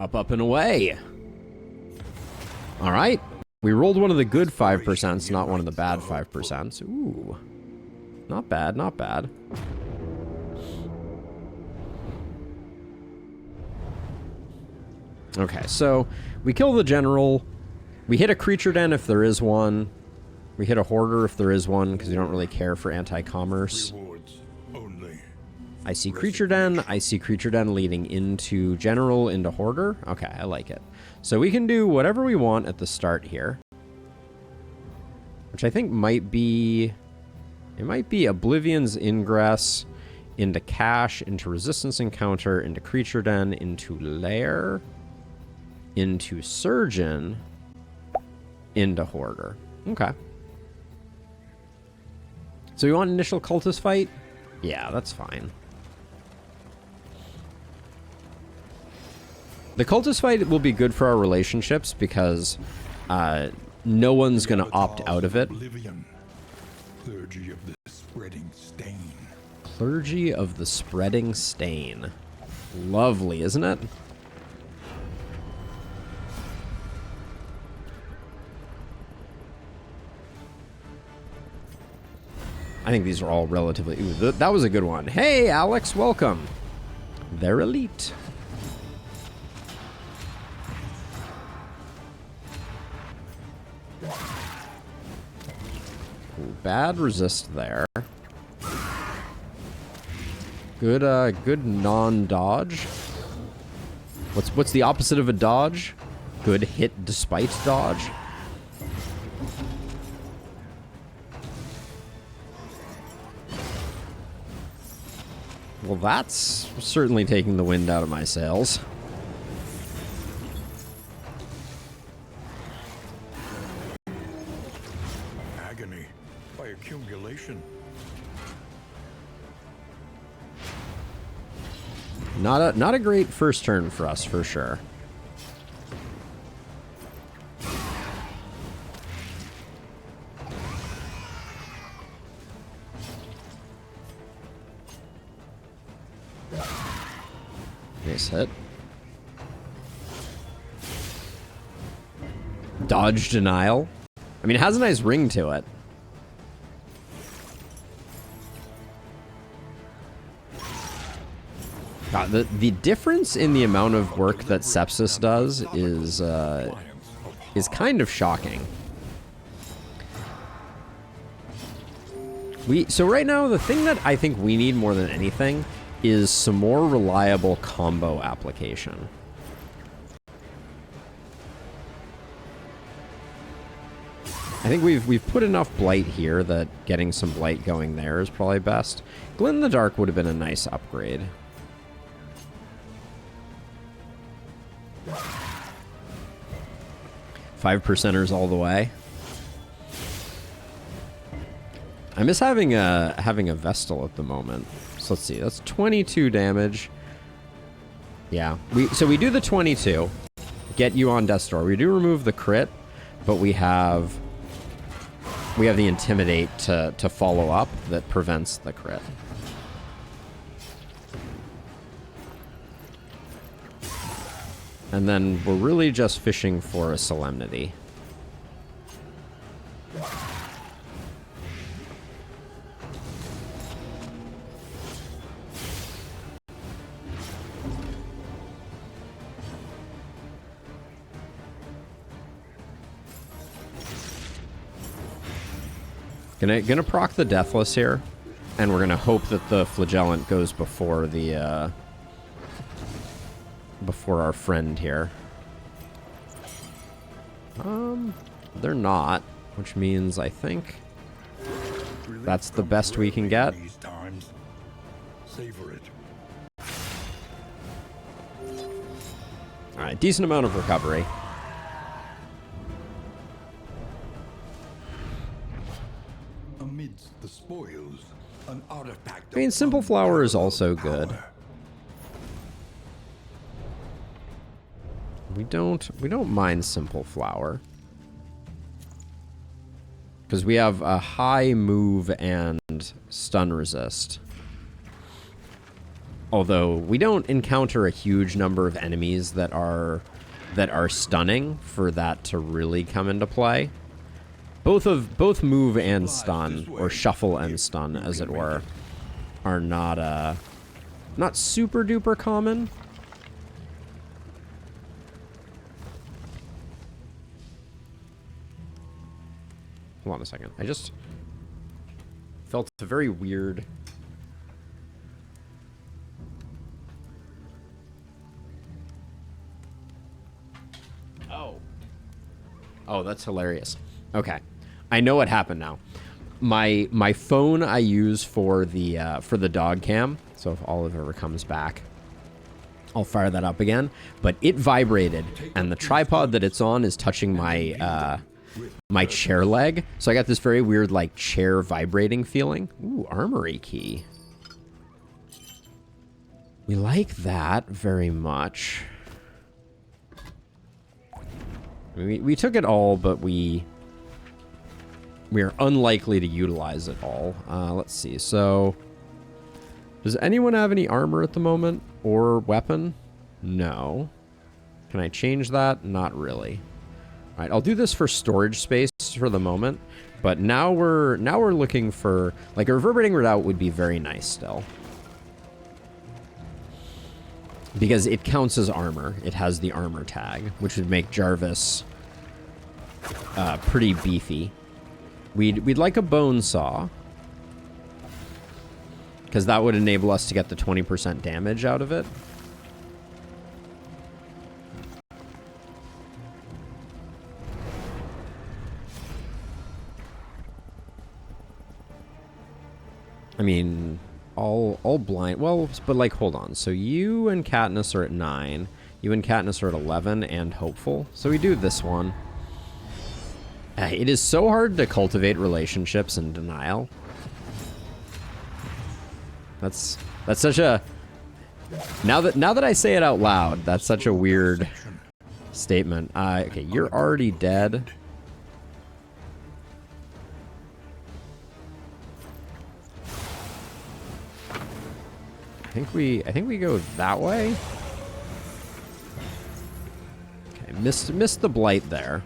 Up, up, and away. All right. We rolled one of the good 5%, not one of the bad 5%. Ooh. Not bad, not bad. Okay, so we kill the general. We hit a creature den if there is one. We hit a hoarder if there is one, because we don't really care for anti-commerce. I see creature den. I see creature den leading into general, into hoarder. Okay, I like it. So we can do whatever we want at the start here. Which I think might be... It might be Oblivion's Ingress into Cache, into Resistance Encounter, into Creature Den, into Lair, into Surgeon, into Hoarder. Okay. So we want initial Cultist fight? Yeah, that's fine. The Cultist fight will be good for our relationships because no one's going to opt out of it. Clergy of the Spreading Stain. Clergy of the Spreading Stain. Lovely, isn't it? I think these are all relatively... Ooh, that was a good one. Hey, Alex, welcome. They're elite. Ooh, bad resist there. Good, good non-dodge. What's the opposite of a dodge? Good hit despite dodge. Well, that's certainly taking the wind out of my sails. Agony by accumulation. Not a great first turn for us, for sure. Nice hit. Dodge denial. I mean, it has a nice ring to it. God, the difference in the amount of work that Sepsis does is kind of shocking. So right now, the thing that I think we need more than anything is some more reliable combo application. I think we've put enough blight here that getting some blight going there is probably best. Glint in the Dark would have been a nice upgrade. Five percenters all the way. I miss having a Vestal at the moment. So let's see. That's 22 damage. Yeah. So we do the 22. Get you on Death's Door. We do remove the crit, but we have the Intimidate to follow up that prevents the crit. And then we're really just fishing for a Solemnity. Gonna proc the Deathless here, and we're gonna hope that the Flagellant goes before the before our friend here. They're not, which means I think that's the best we can get. Savor it. All right, decent amount of recovery. Amidst the spoils, an artifact. I mean, Simple Flower is also good. We don't mind Simple Flower. Because we have a high move and stun resist. Although we don't encounter a huge number of enemies that are stunning for that to really come into play. Both move and stun, or shuffle and stun, as it were, are not super duper common. Hold on a second. I just felt a very weird. Oh, that's hilarious. Okay, I know what happened now. My phone I use for the dog cam. So if Olive ever comes back, I'll fire that up again. But it vibrated, and the tripod that it's on is touching my my chair leg. So I got this very weird like chair vibrating feeling. Ooh, armory key. We like that very much. We took it all, but we are unlikely to utilize it all. Let's see. So, does anyone have any armor at the moment or weapon? No. Can I change that? Not really. All right, I'll do this for storage space for the moment. But now we're looking for like a reverberating redoubt would be very nice still. Because it counts as armor. It has the armor tag, which would make Jarvis pretty beefy. We'd like a bone saw, because that would enable us to get the 20% damage out of it. I mean, all blind. Well, but like, hold on. So you and Katniss are at 9. You and Katniss are at 11 and hopeful. So we do this one. It is so hard to cultivate relationships in denial. That's such a... Now that I say it out loud, that's such a weird statement. Okay, you're already dead. I think we go that way. Okay, missed the blight there.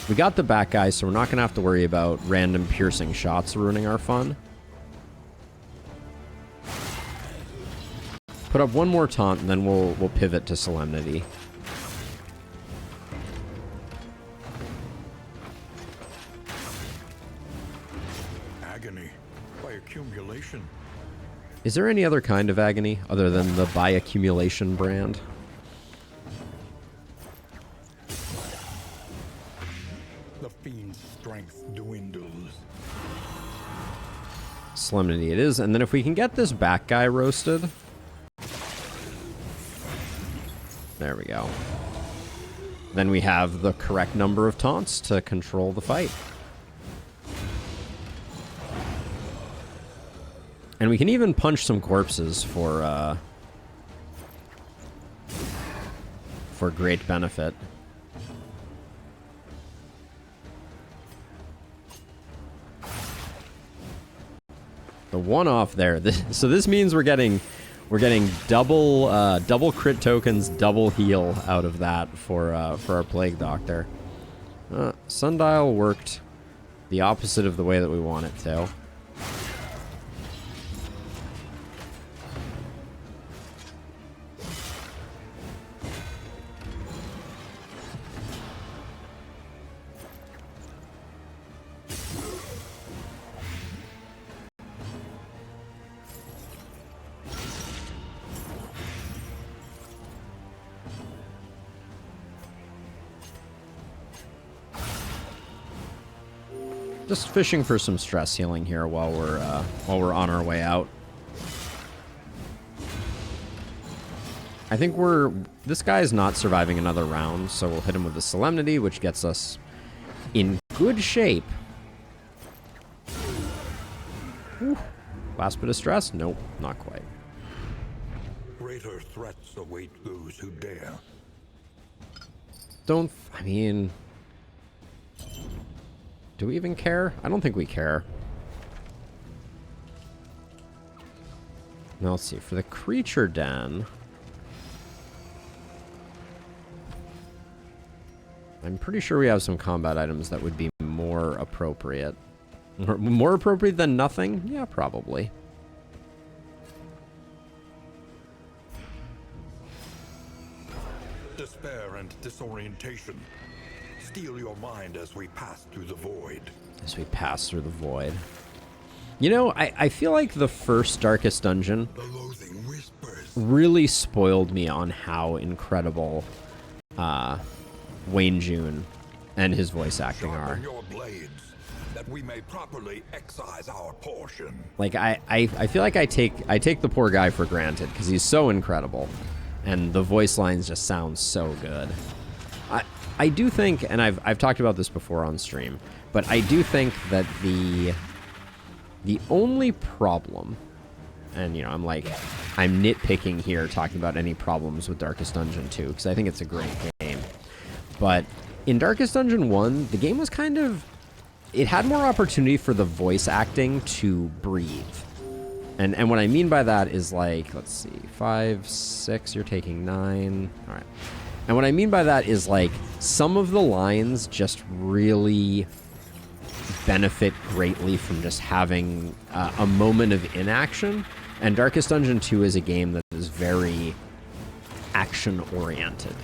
We got the back guy, so we're not gonna have to worry about random piercing shots ruining our fun. Put up one more taunt, and then we'll pivot to Solemnity. Agony by accumulation. Is there any other kind of agony other than the by accumulation brand? The fiend's strength dwindles. Solemnity it is, and then if we can get this back guy roasted. There we go. Then we have the correct number of taunts to control the fight. And we can even punch some corpses for great benefit. The one off there. So this means we're getting double crit tokens, double heal out of that for our Plague Doctor. Sundial worked the opposite of the way that we want it to. Just fishing for some stress healing here while we're on our way out. I think this guy's not surviving another round, so we'll hit him with the Solemnity, which gets us in good shape. Whew. Last bit of stress? Nope, not quite. Greater threats await those who dare. I mean... Do we even care? I don't think we care. Now let's see, for the creature den, I'm pretty sure we have some combat items that would be more appropriate. More appropriate than nothing? Yeah, probably. Despair and disorientation steal your mind as we pass through the void. As we pass through the void. You know, I feel like the first Darkest Dungeon The loathing whispers. really spoiled me on how incredible Wayne June and his voice acting are. Sharpen your blades, that we may properly excise our portion. Like, I feel like I take the poor guy for granted because he's so incredible. And the voice lines just sound so good. I do think, and I've talked about this before on stream, but I do think that the only problem, and you know, I'm nitpicking here talking about any problems with Darkest Dungeon 2 because I think it's a great game. But in Darkest Dungeon 1, the game was kind of, it had more opportunity for the voice acting to breathe. And what I mean by that is, like, let's see, 5, 6, you're taking 9. All right. And what I mean by that is, like, some of the lines just really benefit greatly from just having a moment of inaction. And Darkest Dungeon 2 is a game that is very action-oriented.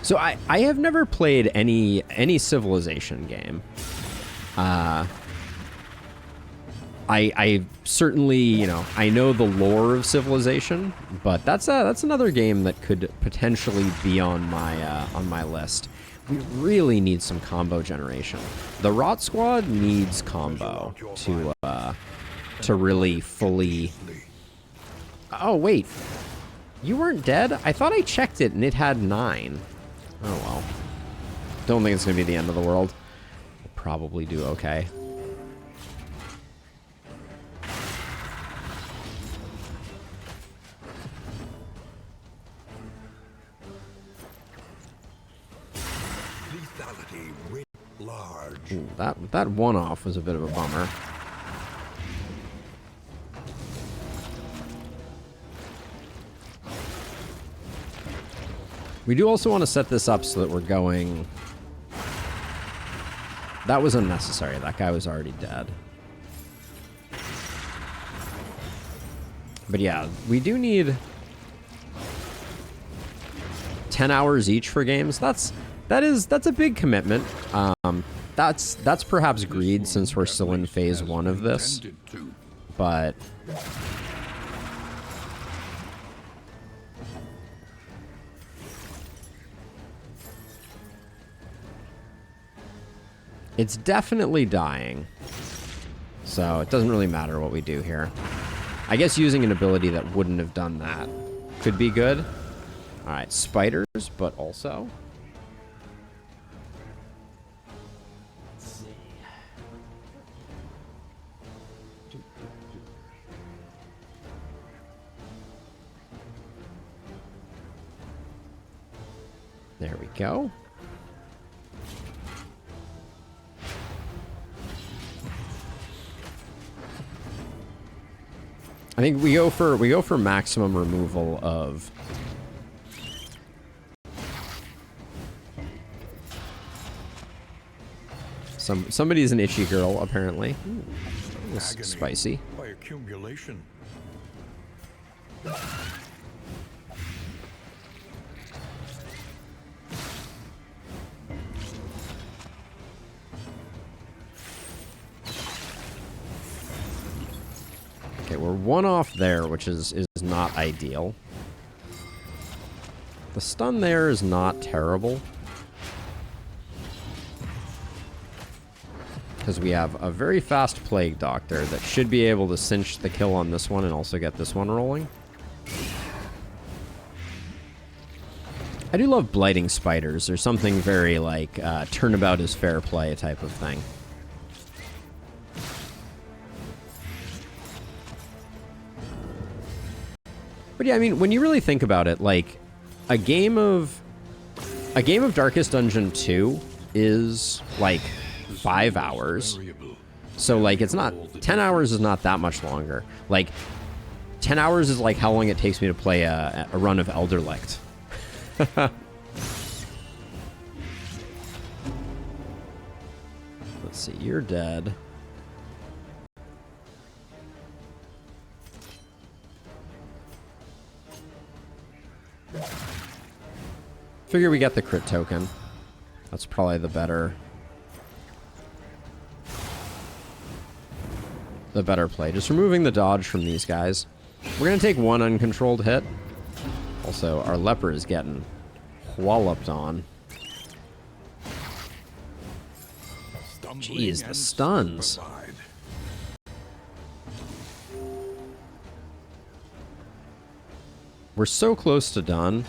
So I have never played any Civilization game. I certainly, you know, I know the lore of Civilization, but that's another game that could potentially be on my list. We really need some combo generation. The Rot Squad needs combo to really fully. Oh wait, you weren't dead? I thought I checked it and it had 9. Oh well. Don't think it's gonna be the end of the world. We'll probably do okay. Lethality writ large. Ooh, that one-off was a bit of a bummer. We do also want to set this up so that we're going... That was unnecessary. That guy was already dead. But yeah, we do need 10 hours each for games. That's a big commitment. That's perhaps greed since we're still in phase 1 of this. But it's definitely dying. So it doesn't really matter what we do here. I guess using an ability that wouldn't have done that could be good. Alright, spiders, but also... Let's see. There we go. I think we go for maximum removal of somebody's an itchy girl apparently. Ooh, that was spicy. By accumulation. Okay, we're one off there, which is not ideal. The stun there is not terrible. Because we have a very fast Plague Doctor that should be able to cinch the kill on this one and also get this one rolling. I do love blighting spiders. There's something very like turnabout is fair play type of thing. But yeah, I mean, when you really think about it, like a game of Darkest Dungeon 2 is like 5 hours. So, like, it's not... 10 hours is not that much longer. Like, 10 hours is like how long it takes me to play a run of Elderlicht. Let's see, you're dead. Figure we get the crit token. That's probably the better play. Just removing the dodge from these guys. We're gonna take one uncontrolled hit. Also, our leper is getting walloped on. Jeez, the stuns. We're so close to done.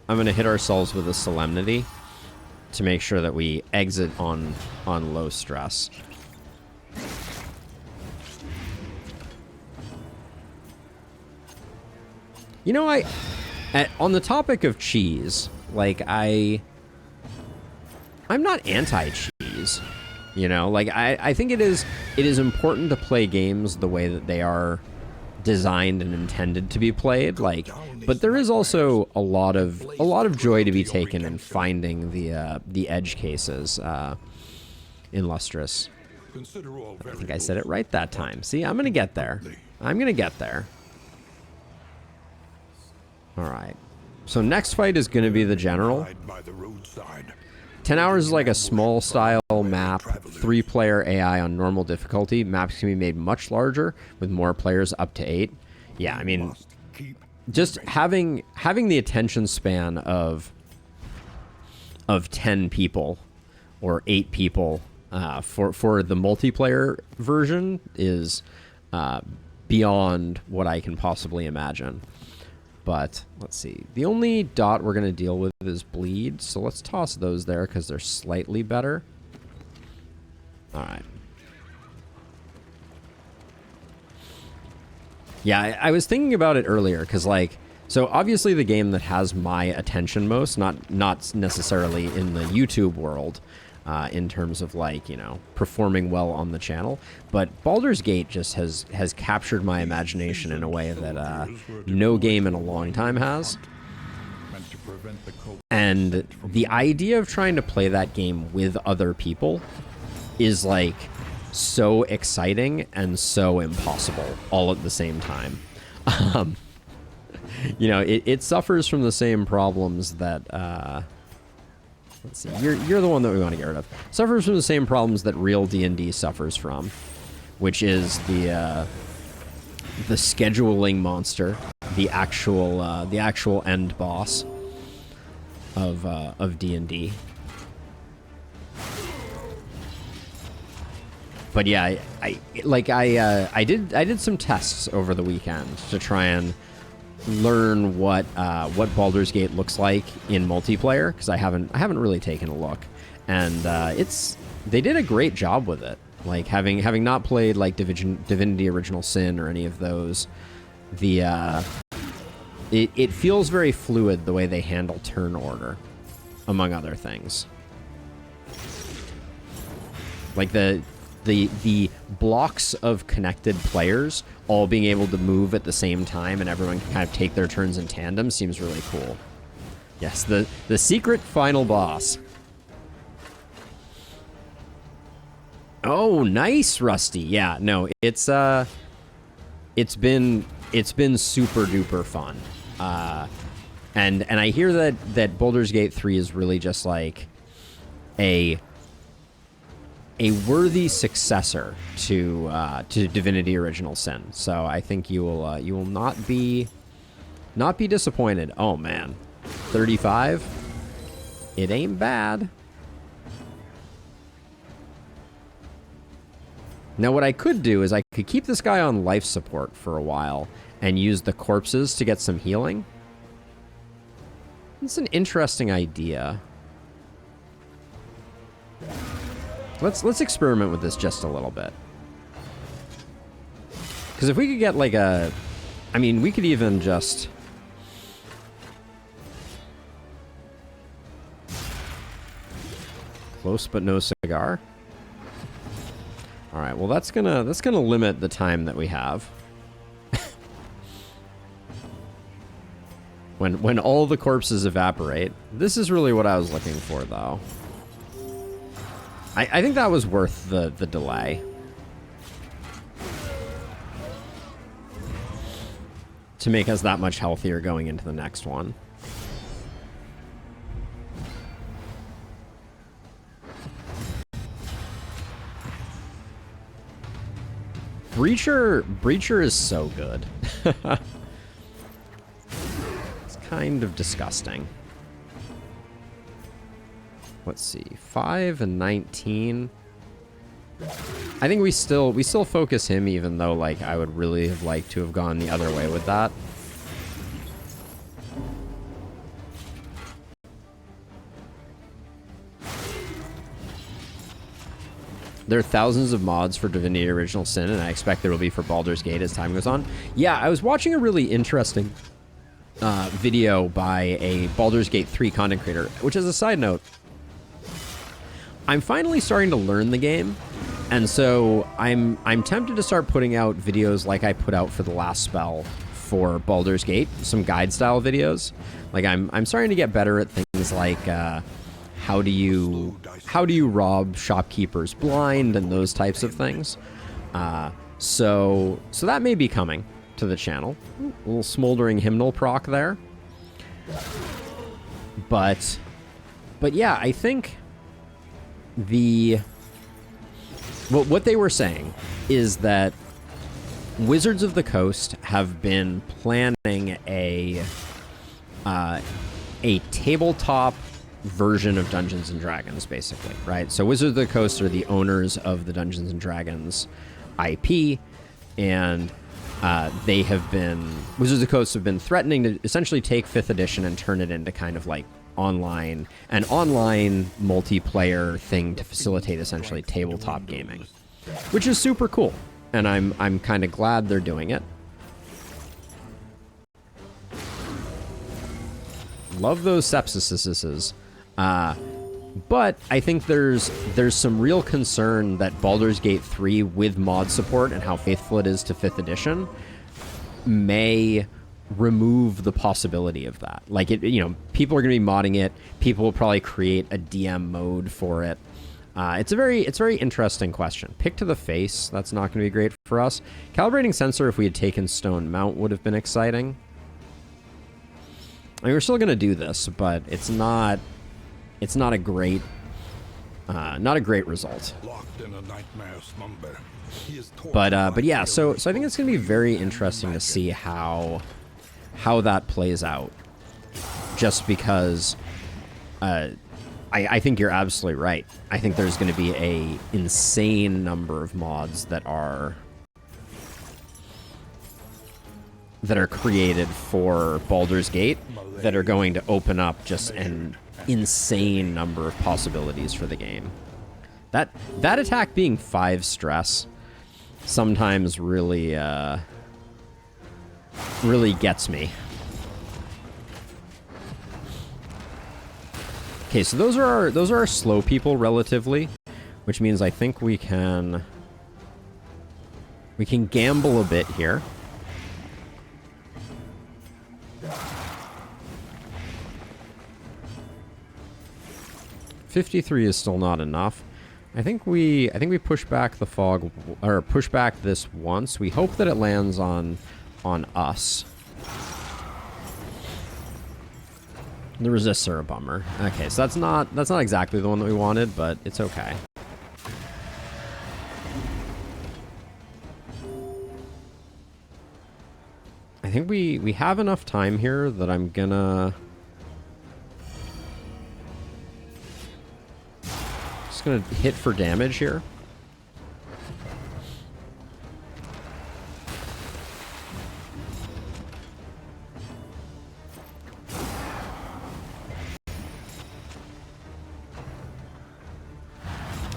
I'm gonna hit ourselves with a solemnity to make sure that we exit on low stress. You know, on the topic of cheese, like, I'm not anti-cheese. You know, like, I think it is important to play games the way that they are designed and intended to be played. Like, but there is also a lot of joy to be taken in finding the edge cases in Lustrous. I think I said it right that time. See, I'm gonna get there. I'm gonna get there. All right. So next fight is going to be the general. 10 hours is like a small style map, 3-player AI on normal difficulty. Maps can be made much larger with more players up to 8. Yeah, I mean, just having the attention span of 10 people or 8 people for the multiplayer version is beyond what I can possibly imagine. But let's see. The only dot we're going to deal with is bleed. So let's toss those there because they're slightly better. All right. Yeah, I was thinking about it earlier because, like, so obviously the game that has my attention most, not necessarily in the YouTube world, in terms of, like, you know, performing well on the channel, but Baldur's Gate just has captured my imagination in a way that no game in a long time has. And the idea of trying to play that game with other people is, like, so exciting and so impossible all at the same time. You know, it suffers from the same problems that let's see. You're the one that we want to get rid of. Suffers from the same problems that real D&D suffers from, which is the scheduling monster, the actual end boss of D&D. But yeah, I did some tests over the weekend to try and learn what Baldur's Gate looks like in multiplayer, because I haven't really taken a look, and they did a great job with it. Like, having not played like Divinity Original Sin or any of those, it feels very fluid the way they handle turn order, among other things. Like the blocks of connected players all being able to move at the same time and everyone can kind of take their turns in tandem seems really cool. Yes, the secret final boss. Oh, nice, Rusty. Yeah, no, it's been super duper fun. And I hear that Baldur's Gate 3 is really just like a worthy successor to Divinity Original Sin. So I think you will not be disappointed. Oh man, 35. It ain't bad. Now what I could do is I could keep this guy on life support for a while and use the corpses to get some healing. It's an interesting idea. Let's experiment with this just a little bit. Because if we could get like I mean, we could even just... Close but no cigar. All right, well that's gonna limit the time that we have. when all the corpses evaporate. This is really what I was looking for, though. I think that was worth the delay. To make us that much healthier going into the next one. Breacher is so good. It's kind of disgusting. Let's see, 5 and 19. I think we still focus him, even though like I would really have liked to have gone the other way with that. There are thousands of mods for Divinity Original Sin, and I expect there will be for Baldur's Gate as time goes on. Yeah, I was watching a really interesting video by a Baldur's Gate 3 content creator, which as a side note, I'm finally starting to learn the game, and so I'm tempted to start putting out videos like I put out for the last spell for Baldur's Gate, some guide style videos. Like I'm starting to get better at things like how do you rob shopkeepers blind and those types of things. So that may be coming to the channel. A little smoldering hymnal proc there. But yeah, I think what they were saying is that Wizards of the Coast have been planning a tabletop version of Dungeons and Dragons, basically, right? So Wizards of the Coast are the owners of the Dungeons and Dragons IP, and Wizards of the Coast have been threatening to essentially take 5th edition and turn it into kind of like an online multiplayer thing to facilitate essentially tabletop gaming, which is super cool, and I'm kind of glad they're doing it. Love those sepsises. But I think there's some real concern that Baldur's Gate 3 with mod support and how faithful it is to 5th edition may remove the possibility of that. Like, people are going to be modding it. People will probably create a DM mode for it. It's a very interesting question. Pick to the face, that's not going to be great for us. Calibrating sensor, if we had taken Stone Mount, would have been exciting. I mean, we're still going to do this, but it's not a great result. But yeah, so I think it's going to be very interesting to see how that plays out. Just because I think you're absolutely right. I think there's going to be a insane number of mods that are created for Baldur's Gate that are going to open up just an insane number of possibilities for the game. That attack being 5 stress sometimes really gets me. Okay, so those are our slow people relatively, which means I think we can gamble a bit here. $53 is still not enough. I think we push back the fog, or push back this once. We hope that it lands on us. The resists are a bummer. Okay, so that's not exactly the one that we wanted, but it's okay. I think we have enough time here that I'm gonna hit for damage here.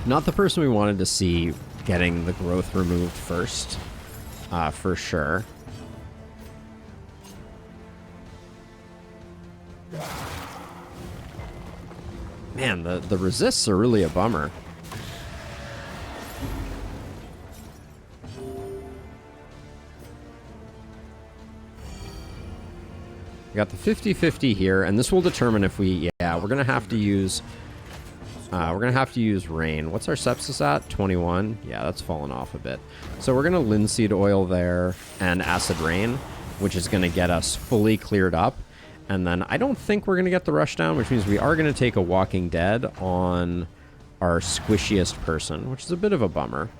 Not the person we wanted to see getting the growth removed first, for sure. Man, the resists are really a bummer. We got the 50-50 here, and this will determine if we... Yeah, we're gonna have to use... rain. What's our sepsis at? 21. Yeah, that's fallen off a bit. So we're gonna linseed oil there and acid rain, which is gonna get us fully cleared up. And then I don't think we're gonna get the rush down, which means we are gonna take a Walking Dead on our squishiest person, which is a bit of a bummer.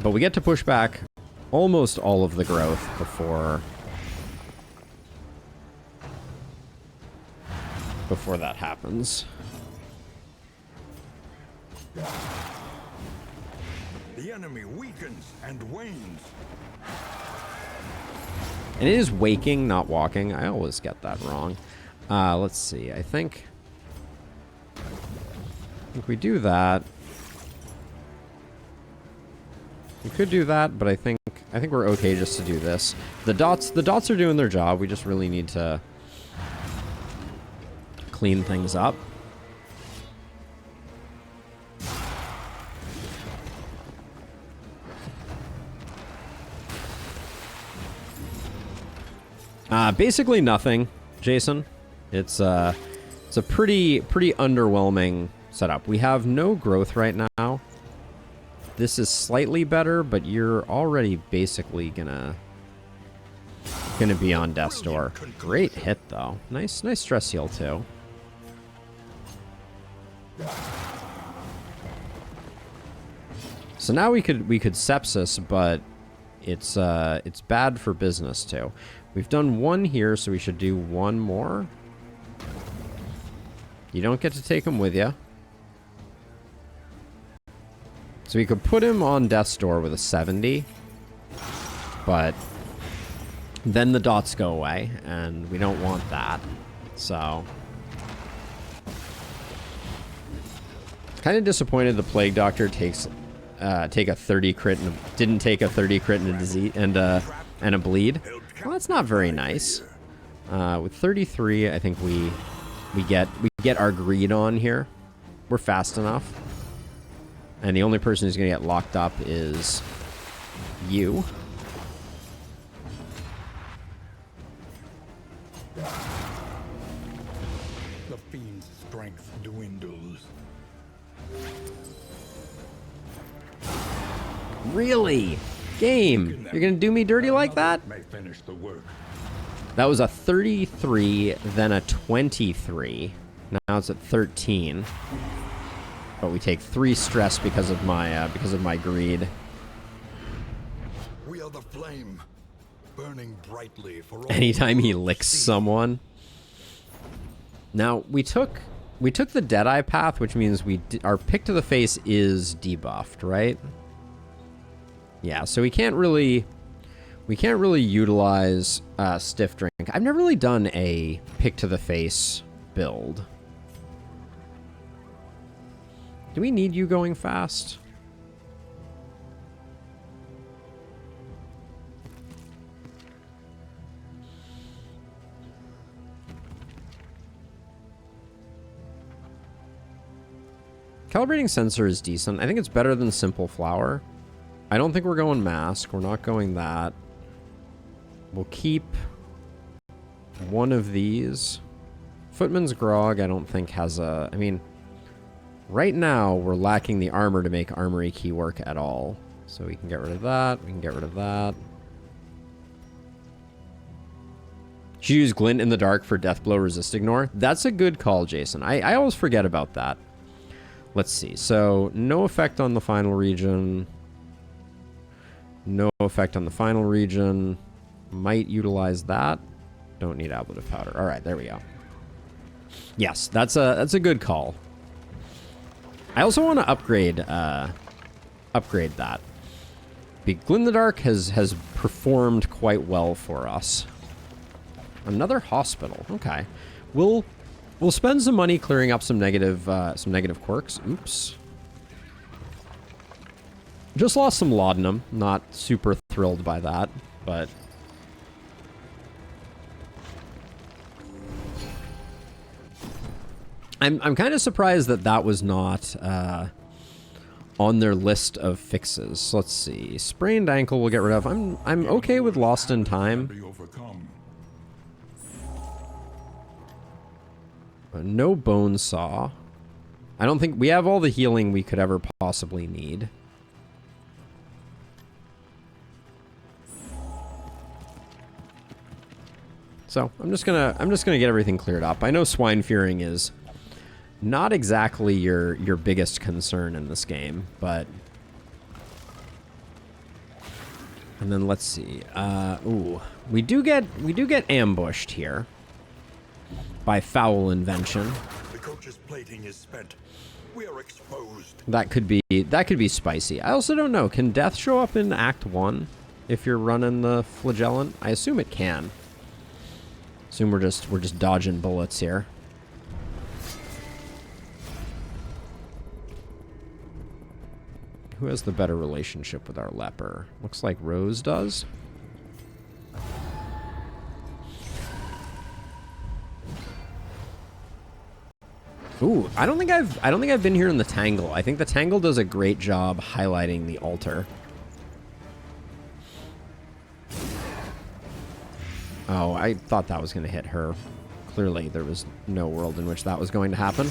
But we get to push back almost all of the growth before that happens. The enemy weakens and wanes. And it is waking, not walking. I always get that wrong. Let's see. I think we do that. We could do that, but I think we're okay just to do this. The dots are doing their job. We just really need to clean things up. Basically nothing, Jason. It's a pretty underwhelming setup. We have no growth right now. This is slightly better, but you're already basically gonna be on death's door. Great hit though. Nice stress heal too. So now we could sepsis, but it's bad for business too. We've done one here, so we should do one more. You don't get to take him with you. So we could put him on death's door with a 70, but then the dots go away, and we don't want that. So kind of disappointed the Plague Doctor take a 30 crit and didn't take a 30 crit and a disease and a bleed. Well, that's not very nice. With 33, I think we get our greed on here. We're fast enough. And the only person who's going to get locked up is you. The fiend's strength dwindles. Really? Game? You're going to do me dirty like that? May finish the work. That was a 33, then a 23. Now it's at 13. But we take 3 stress because of my greed. We are the flame, burning brightly for all. Anytime he licks someone. Now we took the Deadeye path, which means our pick to the face is debuffed, right? Yeah, so we can't really utilize Stiff Drink. I've never really done a pick to the face build. Do we need you going fast? Calibrating sensor is decent. I think it's better than Simple Flower. I don't think we're going Mask. We're not going that. We'll keep one of these. Footman's Grog, I don't think has a... I mean, right now, we're lacking the armor to make Armory Key work at all. So we can get rid of that. We can get rid of that. Should use Glint in the Dark for Deathblow Resist Ignore. That's a good call, Jason. I always forget about that. Let's see. So, no effect on the final region. No effect on the final region. Might utilize that. Don't need Ablative Powder. All right, there we go. Yes, that's a good call. I also want to upgrade that. Glint in the Dark has performed quite well for us. Another hospital. Okay, we'll spend some money clearing up some negative quirks. Oops. Just lost some laudanum. Not super thrilled by that, but I'm kind of surprised that was not on their list of fixes. So let's see. Sprained ankle we'll get rid of. I'm okay with Lost in Time. No bone saw. I don't think we have all the healing we could ever possibly need. So I'm just gonna get everything cleared up. I know swine fearing is not exactly your biggest concern in this game, but and then let's see. Ooh, we do get ambushed here by foul invention. The coach's plating is spent. We are exposed. That could be spicy. I also don't know. Can death show up in Act 1 if you're running the flagellant? I assume it can. Assume we're just dodging bullets here. Who has the better relationship with our leper? Looks like Rose does. Ooh, I don't think I've been here in the Tangle. I think the Tangle does a great job highlighting the altar. Oh, I thought that was going to hit her. Clearly, there was no world in which that was going to happen.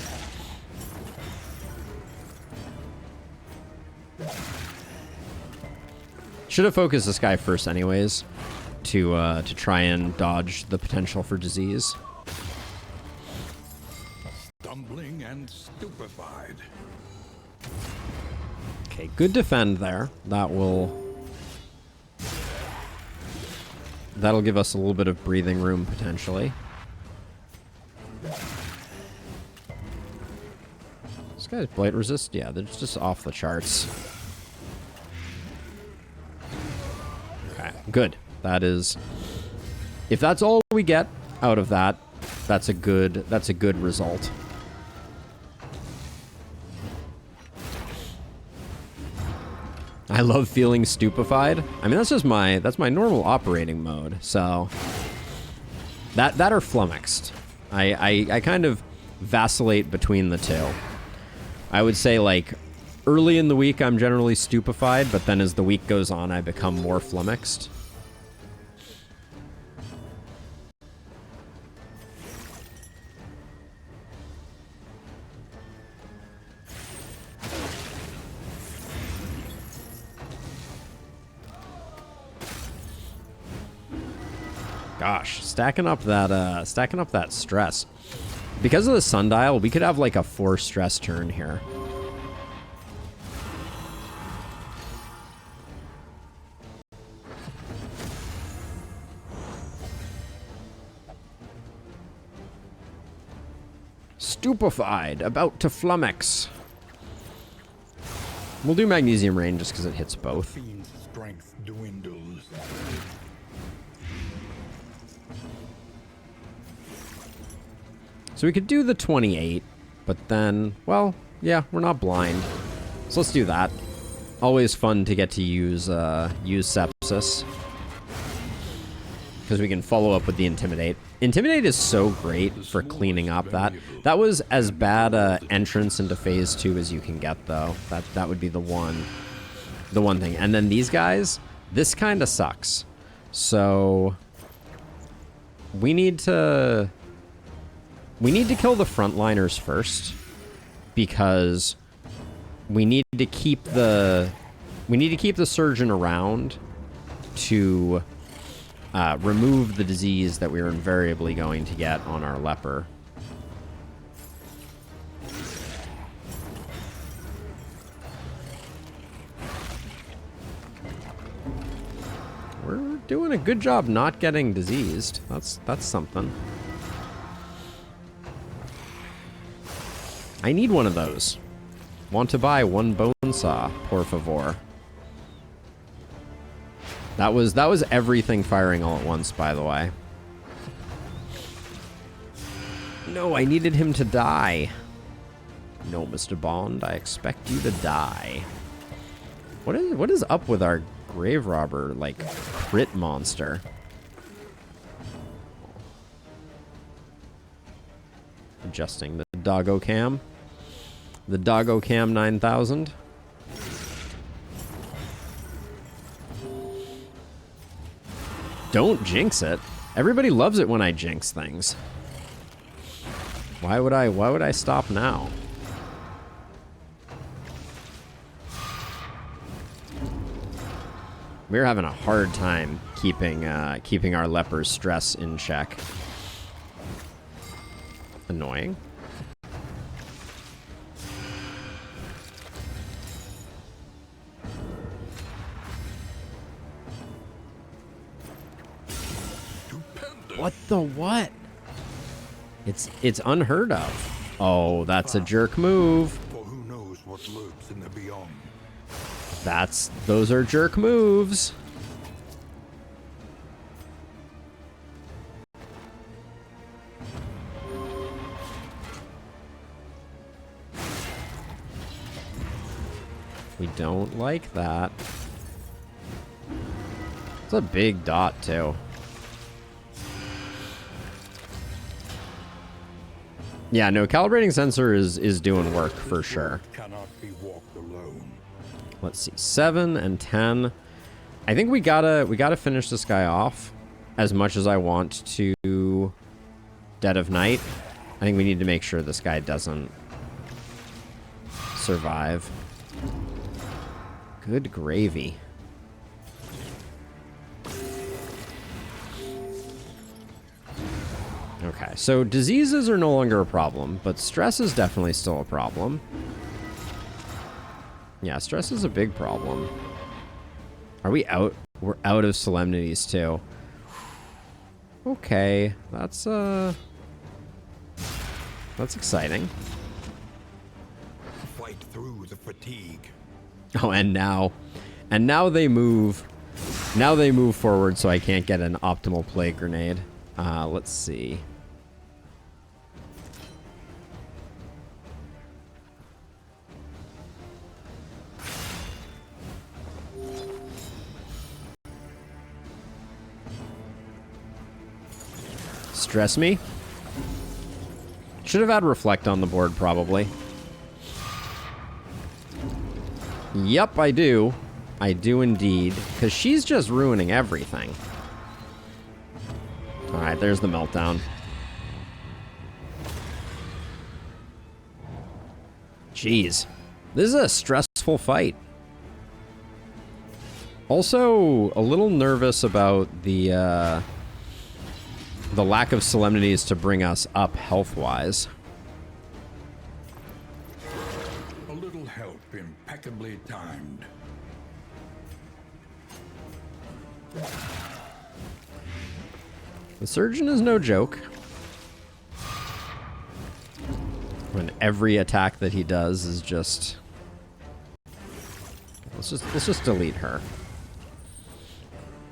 Should have focused this guy first anyways, to try and dodge the potential for disease. Stumbling and stupefied. Okay, good defend there. That'll give us a little bit of breathing room potentially. This guy's blight resist, yeah, they're just off the charts. Okay, good. That is, if that's all we get out of that, that's a good result. I love feeling stupefied. I mean, that's my normal operating mode. So that or flummoxed. I kind of vacillate between the two. I would say like early in the week I'm generally stupefied, but then as the week goes on I become more flummoxed. Gosh, stacking up that stress. Because of the sundial, we could have like a 4 stress turn here. Stupefied, about to flummox. We'll do magnesium rain just because it hits both. Fiend's strength dwindles. So we could do the 28, but then, well, yeah, we're not blind. So let's do that. Always fun to get to use sepsis. Because we can follow up with the Intimidate. Intimidate is so great for cleaning up that. That was as bad a entrance into phase 2 as you can get, though. That would be the one thing. And then these guys, this kind of sucks. So we need to kill the frontliners first, because we need to keep the surgeon around to remove the disease that we're invariably going to get on our leper. We're doing a good job not getting diseased. That's something. I need one of those. Want to buy one bone saw, por favor. That was everything firing all at once, by the way. No, I needed him to die. No, Mr. Bond, I expect you to die. What is up with our grave robber, like, crit monster? Adjusting the doggo cam. The doggo cam 9000. Don't jinx it. Everybody loves it when I jinx things. Why would I stop now? We're having a hard time keeping our leper's stress in check. Annoying. What the what? It's unheard of. Oh, that's a jerk move. For who knows what lurks in the beyond. Those are jerk moves. We don't like that. It's a big dot too. Yeah, no, calibrating sensor is doing work for sure. Cannot be walked alone. Let's see, 7 and 10. I think we gotta finish this guy off. As much as I want to Dead of Night, I think we need to make sure this guy doesn't survive. Good gravy. Okay, so diseases are no longer a problem, but stress is definitely still a problem. Yeah, stress is a big problem. Are we out? We're out of solemnities too. Okay, that's exciting. Fight through the fatigue. Oh, and now they move. Now they move forward, so I can't get an optimal plague grenade. Let's see. Stress me? Should have had Reflect on the board, probably. Yep, I do. I do indeed. Because she's just ruining everything. Alright, there's the meltdown. Jeez. This is a stressful fight. Also, a little nervous about the lack of solemnities to bring us up health-wise. A little help impeccably timed. The surgeon is no joke. When every attack that he does is just... Let's just delete her.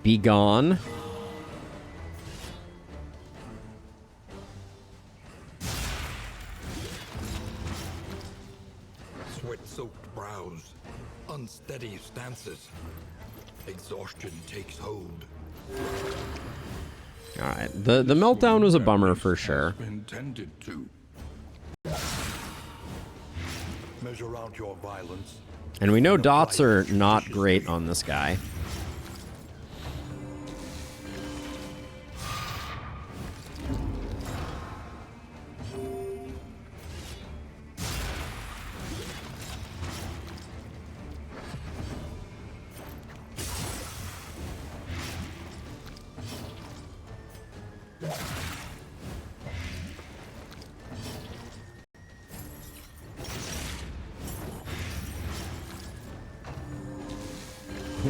Be gone. Sweat-soaked brows, unsteady stances. Exhaustion takes hold. All right, the meltdown was a bummer for sure. Intended to measure out your violence. And we know dots are not great on this guy.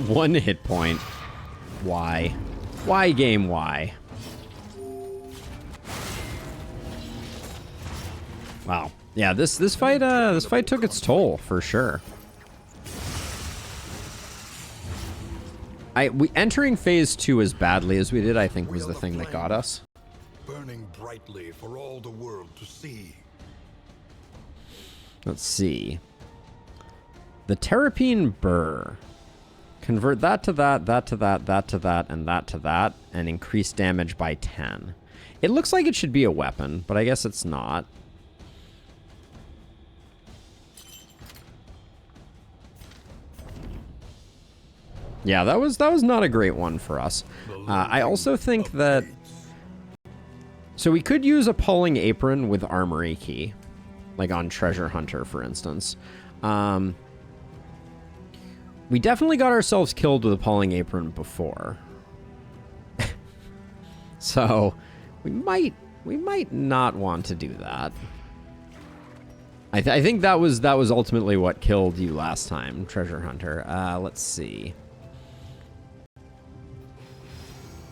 One hit point. Why? Why, game? Why? Wow. Yeah, this fight took its toll for sure. Entering phase 2 as badly as we did, I think, was the thing that got us. Burning brightly for all the world to see. Let's see. The Terrapine Burr. Convert that to that, that to that, that to that, and that to that, and increase damage by 10. It looks like it should be a weapon, but I guess it's not. Yeah, that was not a great one for us. I also think that... So we could use Appalling Apron with Armory Key. Like on Treasure Hunter, for instance. We definitely got ourselves killed with Appalling Apron before. So we might not want to do that. I think that was ultimately what killed you last time, Treasure Hunter. Let's see.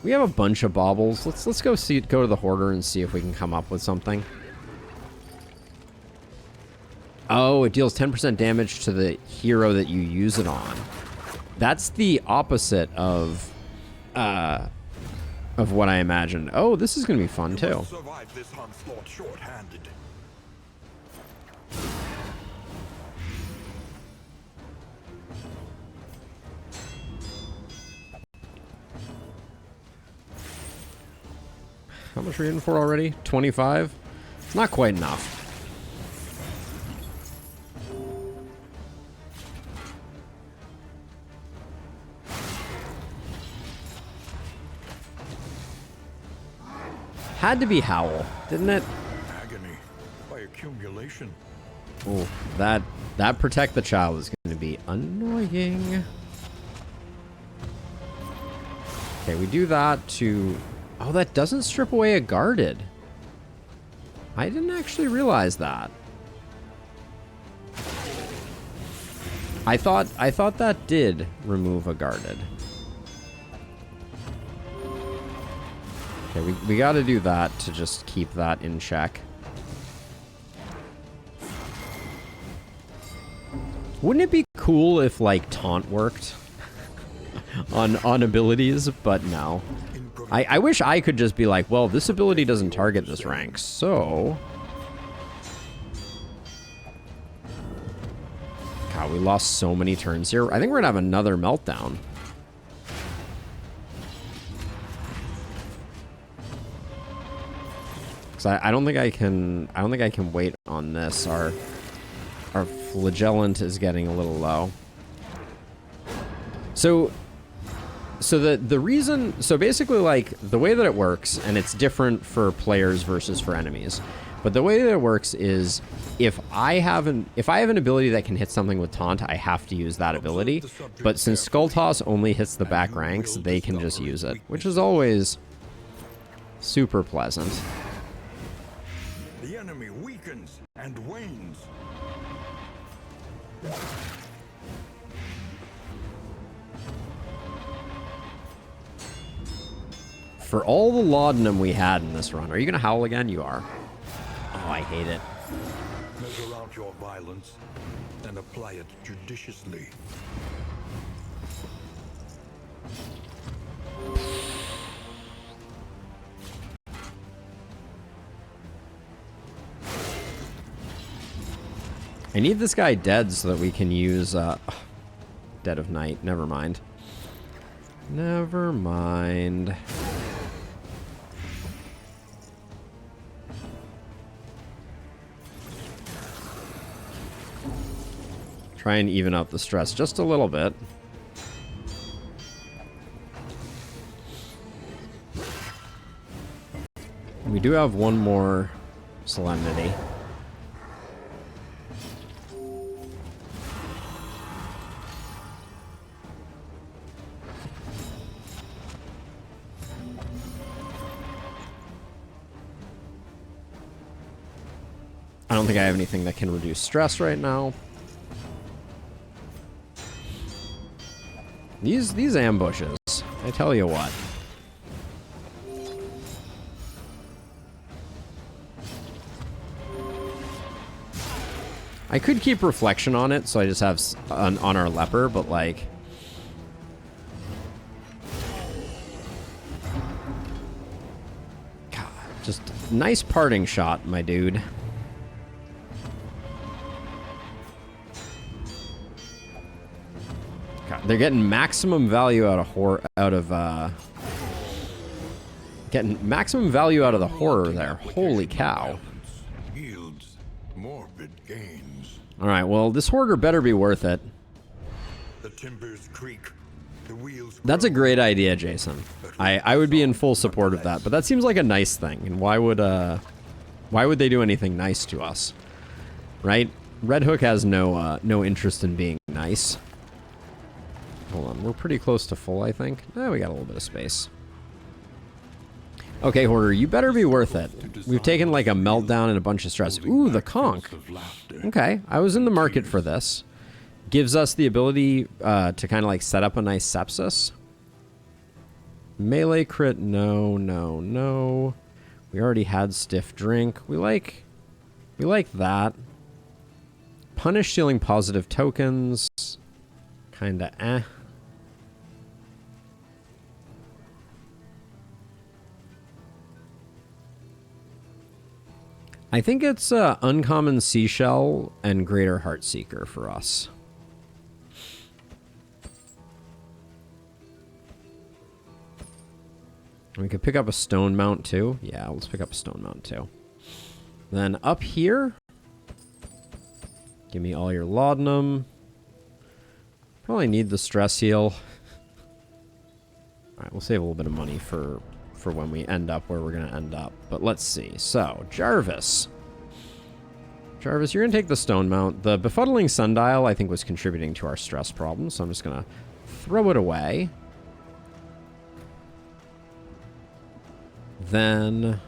We have a bunch of baubles. Let's go to the Hoarder and see if we can come up with something. Oh, it deals 10% damage to the hero that you use it on. That's the opposite of what I imagined. Oh, this is gonna be fun too. Survive this onslaught short-handed. How much are we in for already? 25? It's not quite enough. Had to be Howl, didn't it? Agony by accumulation. Oh, that Protect the Child is going to be annoying. Okay, we do that to... Oh, that doesn't strip away a guarded. I didn't actually realize that. I thought that did remove a guarded. Okay, we got to do that to just keep that in check. Wouldn't it be cool if, like, taunt worked on abilities? But no. I wish I could just be like, well, this ability doesn't target this rank, so... God, we lost so many turns here. I think we're gonna have another meltdown. I don't think I can wait on this. Our flagellant is getting a little low. So the reason, so basically, like, the way that it works, and it's different for players versus for enemies, but the way that it works is if I have an ability that can hit something with taunt, I have to use that ability. But since Skull Toss only hits the back ranks, they can just use it, which is always super pleasant. The enemy weakens and wanes. For all the laudanum we had in this run, are you gonna howl again? You are. Oh, I hate it. Measure out your violence and apply it judiciously. I need this guy dead so that we can use Dead of Night. Never mind. Never mind. Try and even out the stress just a little bit. We do have one more Solemnity. I don't think I have anything that can reduce stress right now. These ambushes, I tell you what. I could keep reflection on it, so I just have on our leper, but like... God, just nice parting shot, my dude. They're getting maximum value out of getting maximum value out of the horror there. Holy cow. Yields morbid gains. All right, well, this hoarder better be worth it. The timbers creak The wheels That's a grow, great idea, Jason. I would be in full support of that, but that seems like a nice thing. And why would they do anything nice to us? Right? Red Hook has no interest in being nice. Hold on, we're pretty close to full, I think. Eh, we got a little bit of space. Okay, Hoarder, you better be worth it. We've taken like a meltdown and a bunch of stress. Ooh, the conch. Okay, I was in the market for this. Gives us the ability to kind of like set up a nice sepsis. Melee crit, no, no, no. We already had stiff drink. We like that. Punish stealing positive tokens. Kinda eh. I think it's Uncommon Seashell and Greater Heartseeker for us. We could pick up a stone mount too. Yeah, let's pick up a stone mount too. Then up here, give me all your laudanum. Probably need the stress heal. Alright, we'll save a little bit of money for when we end up where we're going to end up. But let's see. So, Jarvis. Jarvis, you're going to take the stone mount. The befuddling sundial, I think, was contributing to our stress problem, so I'm just going to throw it away. Then...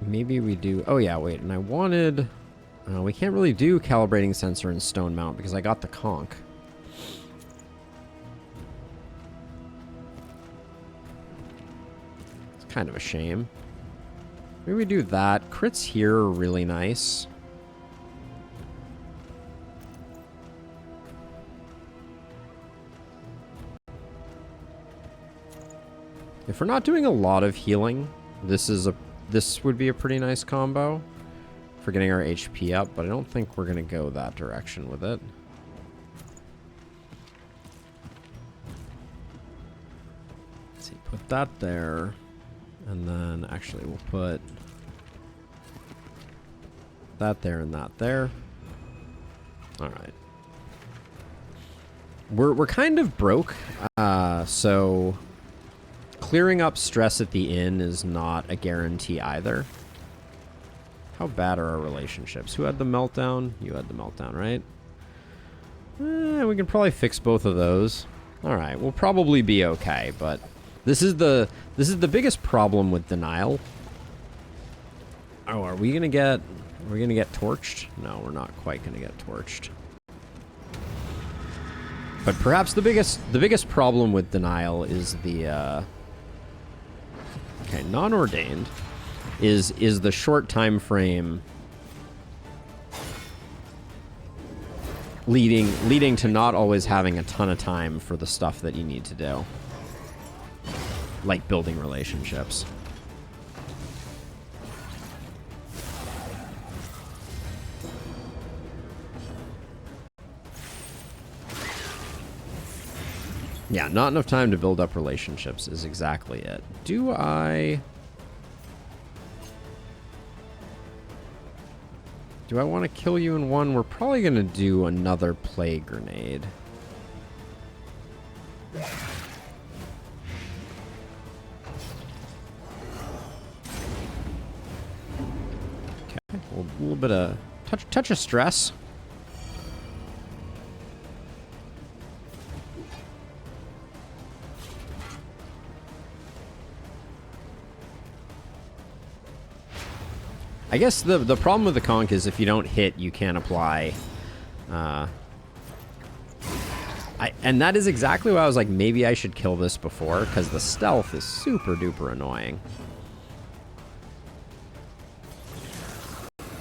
maybe we do... oh, yeah, wait. And I wanted... we can't really do calibrating sensor and stone mount because I got the conch. It's kind of a shame. Maybe we do that. Crits here are really nice. If we're not doing a lot of healing, this would be a pretty nice combo for getting our HP up, but I don't think we're going to go that direction with it. Let's see, put that there. And then, actually, we'll put that there and that there. Alright. We're kind of broke, so clearing up stress at the inn is not a guarantee either. How bad are our relationships? Who had the meltdown? You had the meltdown, right? We can probably fix both of those. All right, we'll probably be okay, but this is the biggest problem with denial. Oh, are we gonna get torched? No, we're not quite gonna get torched. But perhaps the biggest problem with denial is the okay, non-ordained is the short time frame leading to not always having a ton of time for the stuff that you need to do, like building relationships. Yeah, not enough time to build up relationships is exactly it. Do I want to kill you in one? We're probably going to do another plague grenade. Okay, a little bit of touch of stress. I guess the problem with the conch is if you don't hit, you can't apply. And that is exactly why I was like, maybe I should kill this before, because the stealth is super duper annoying.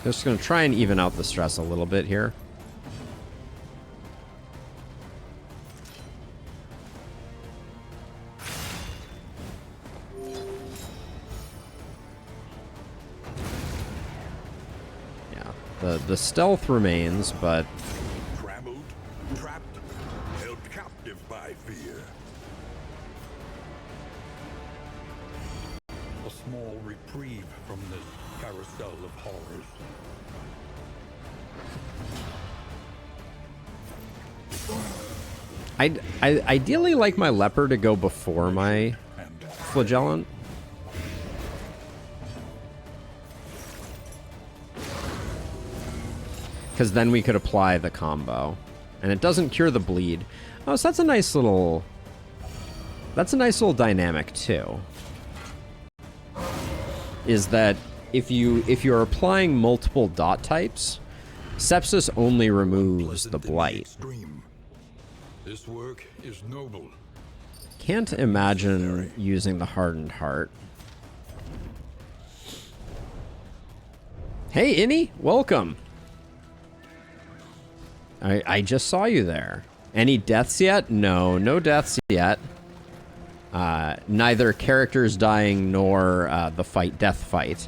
Just going to try and even out the stress a little bit here. The stealth remains, but... Trammeled, trapped, held captive by fear. A small reprieve from this carousel of horrors. I ideally like my leper to go before my flagellant. Because then we could apply the combo. And it doesn't cure the bleed. Oh, so that's a nice little... That's a nice little dynamic, too. Is that if you're applying multiple dot types, sepsis only removes the blight. This work is noble. Can't imagine using the hardened heart. Hey, Innie, welcome. I just saw you there. Any deaths yet? No, no deaths yet. Neither characters dying nor the death fight.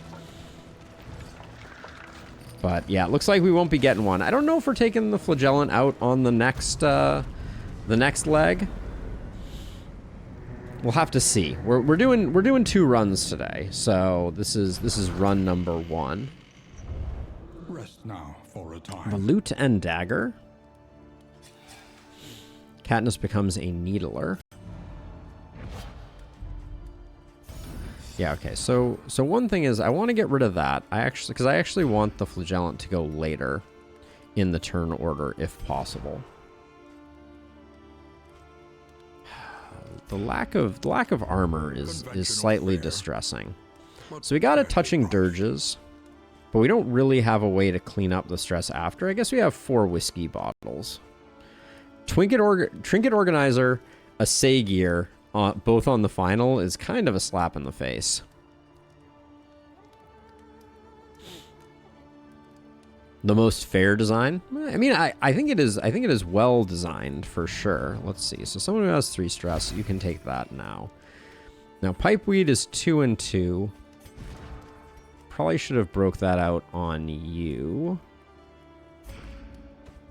But yeah, it looks like we won't be getting one. I don't know if we're taking the flagellant out on the next leg. We'll have to see. We're doing 2 runs today, so this is run number 1. Rest now for a time. The lute and dagger. Katniss becomes a needler. Yeah, okay. So one thing is I want to get rid of that. Because I actually want the flagellant to go later in the turn order if possible. The lack of armor is slightly distressing. So we got a touching dirges, but we don't really have a way to clean up the stress after. I guess we have 4 whiskey bottles. Trinket organizer, a Sagear, both on the final is kind of a slap in the face. The most fair design? I mean, I think it is. I think it is well designed for sure. Let's see. So someone who has 3 stress, you can take that now. Now pipeweed is 2 and 2. Probably should have broke that out on you.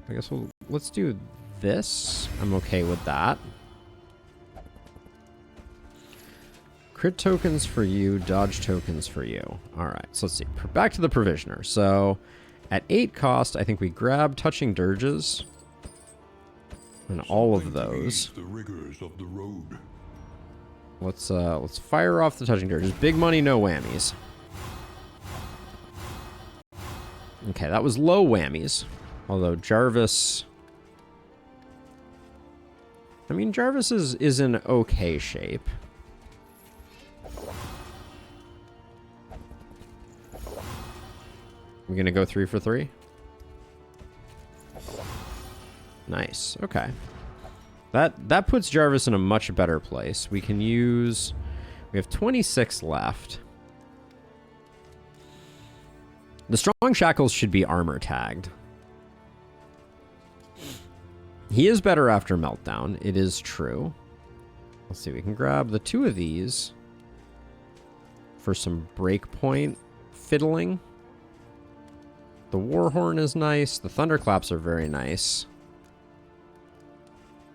I guess let's do this. I'm okay with that. Crit tokens for you, dodge tokens for you. All right, so let's see. Back to the provisioner. So at 8 cost, I think we grab touching dirges and all of those. The rigors of the road. Let's fire off the touching dirges. Big money, no whammies. Okay, that was low whammies. Although Jarvis... I mean, Jarvis is in okay shape. We're gonna go 3 for 3? Nice, okay. That puts Jarvis in a much better place. We can use... We have 26 left. The strong shackles should be armor tagged. He is better after meltdown. It is true. Let's see. We can grab the 2 of these for some breakpoint fiddling. The Warhorn is nice. The Thunderclaps are very nice.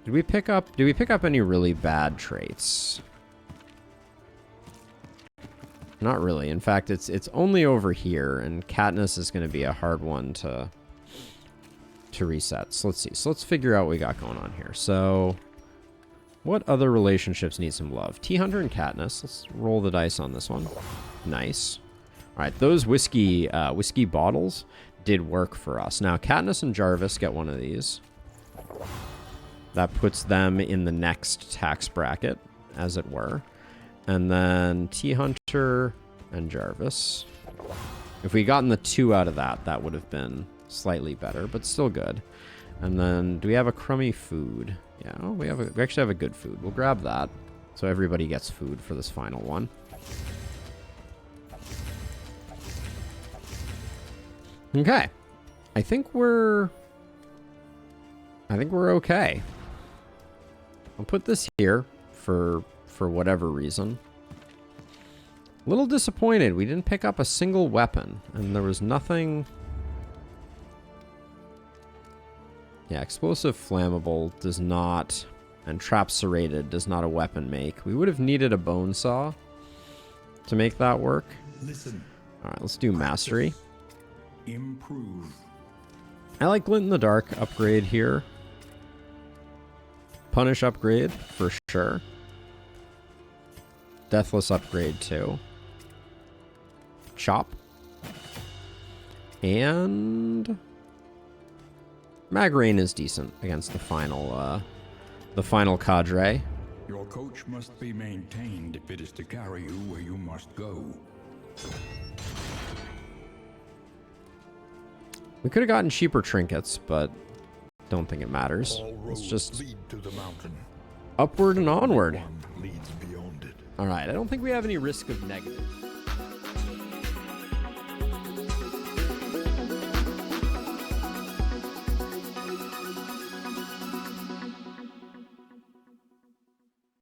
Did we pick up any really bad traits? Not really. In fact, it's only over here, and Katniss is going to be a hard one to reset. So let's see. So let's figure out what we got going on here. So what other relationships need some love? T-Hunter and Katniss. Let's roll the dice on this one. Nice. All right, those whiskey bottles did work for us. Now, Katniss and Jarvis get one of these. That puts them in the next tax bracket, as it were. And then T-Hunter and Jarvis. If we gotten the 2 out of that, that would have been slightly better, but still good. And then, do we have a crummy food? Yeah, oh, we actually have a good food. We'll grab that. So everybody gets food for this final one. Okay. I think we're okay. I'll put this here for whatever reason. A little disappointed. We didn't pick up a single weapon, and there was nothing... Yeah, explosive flammable does not, and trap serrated does not a weapon make. We would have needed a bone saw to make that work. Listen. All right, let's do mastery. Improve. I like glint in the dark upgrade here. Punish upgrade, for sure. Deathless upgrade, too. Chop. And... Magrain is decent against the final cadre. Your coach must be maintained if it is to carry you where you must go. We could have gotten cheaper trinkets, but don't think it matters. All Let's roads just lead to the mountain. upward and onward. One leads beyond it. All right, I don't think we have any risk of negative.